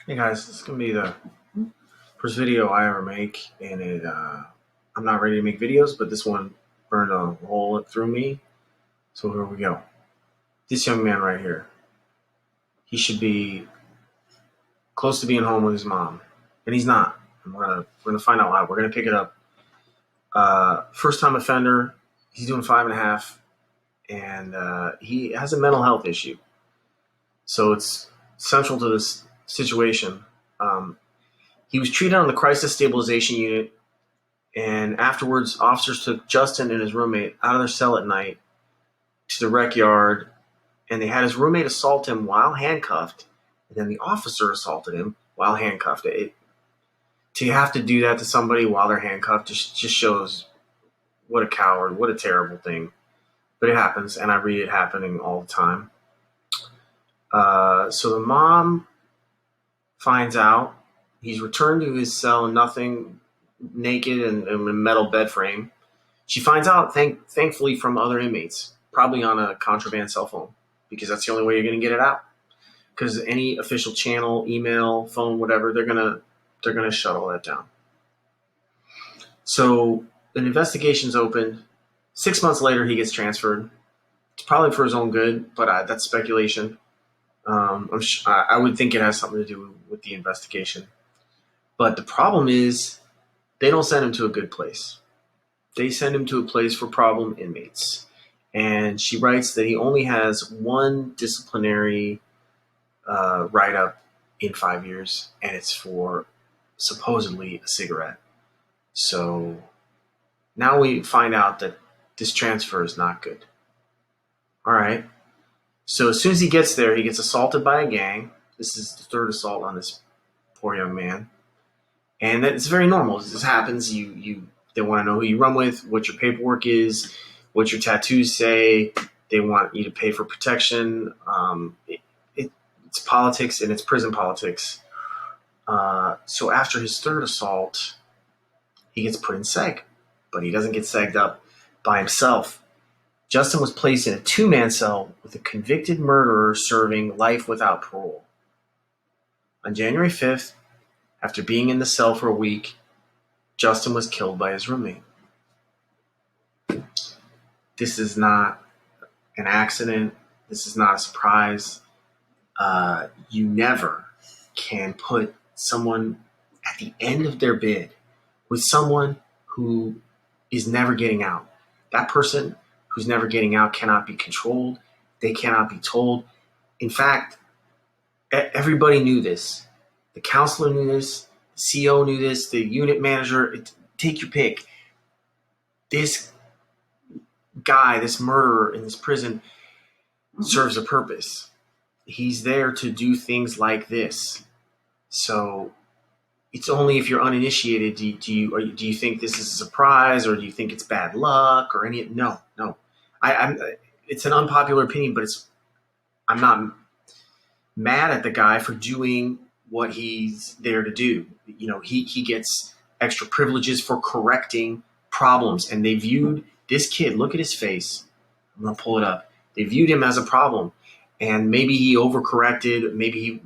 Hey guys, this is gonna be the first video I ever make, and I'm not ready to make videos, but this one burned a hole through me. So here we go. This young man right here, he should be close to being home with his mom, and he's not. And we're gonna find out why. We're gonna pick it up. First time offender. He's doing 5.5, and he has a mental health issue. So it's central to this situation. Um, he was treated on the crisis stabilization unit. And afterwards, officers took Justin and his roommate out of their cell at night to the rec yard, and they had his roommate assault him while handcuffed, and then the officer assaulted him while handcuffed. To have to do that to somebody while they're handcuffed just shows what a coward, what a terrible thing. But it happens, and I read it happening all the time. So the mom finds out. He's returned to his cell, nothing, naked and in a metal bed frame. She finds out, thankfully, from other inmates, probably on a contraband cell phone, because that's the only way you're going to get it out. Because any official channel, email, phone, whatever, they're gonna shut all that down. So an investigation's opened. 6 months later, he gets transferred. It's probably for his own good, but that's speculation. I would think it has something to do with the investigation. But the problem is, they don't send him to a good place. They send him to a place for problem inmates. And she writes that he only has one disciplinary write-up in 5 years, and it's for supposedly a cigarette. So now we find out that this transfer is not good. All right. So as soon as he gets there, he gets assaulted by a gang. This is the third assault on this poor young man. And it's very normal. This happens. They want to know who you run with, what your paperwork is, what your tattoos say. They want you to pay for protection. It's politics, and it's prison politics. So after his third assault, he gets put in seg, but he doesn't get segged up by himself. Justin was placed in a 2-man cell with a convicted murderer serving life without parole. On January 5th, after being in the cell for a week, Justin was killed by his roommate. This is not an accident. This is not a surprise. You never can put someone at the end of their bid with someone who is never getting out. That person who's never getting out cannot be controlled. They cannot be told. In fact, everybody knew this. The counselor knew this. The CO knew this. The unit manager. Take your pick. This guy, this murderer in this prison, serves a purpose. He's there to do things like this. So it's only if you're uninitiated do you think this is a surprise, or do you think it's bad luck, or any? No. It's an unpopular opinion, but I'm not mad at the guy for doing what he's there to do. He gets extra privileges for correcting problems, and they viewed this kid. Look at his face. I'm gonna pull it up. They viewed him as a problem, and maybe he overcorrected. Maybe he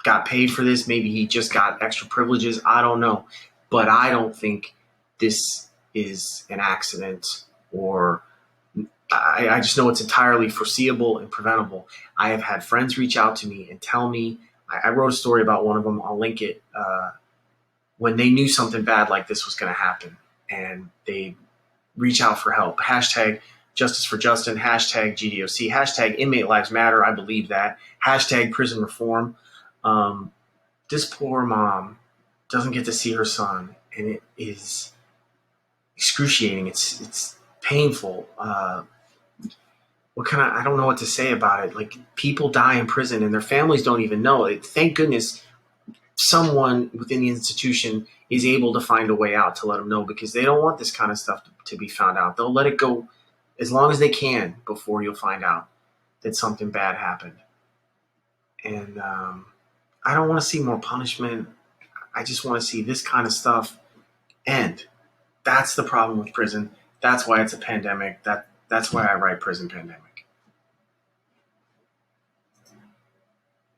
got paid for this. Maybe he just got extra privileges. I don't know, but I don't think this is an accident, or I just know it's entirely foreseeable and preventable. I have had friends reach out to me and tell me, I wrote a story about one of them, I'll link it, when they knew something bad like this was going to happen, and they reach out for help. Hashtag Justice for Justin, hashtag GDOC, hashtag Inmate Lives Matter, I believe that, hashtag prison reform. This poor mom doesn't get to see her son, and it is excruciating. It's painful. I don't know what to say about it. Like, people die in prison and their families don't even know it. Thank goodness someone within the institution is able to find a way out to let them know, because they don't want this kind of stuff to be found out. They'll let it go as long as they can before you'll find out that something bad happened. And I don't want to see more punishment. I just want to see this kind of stuff end. That's the problem with prison. That's why it's a pandemic. That's why I write Prison Pandemic.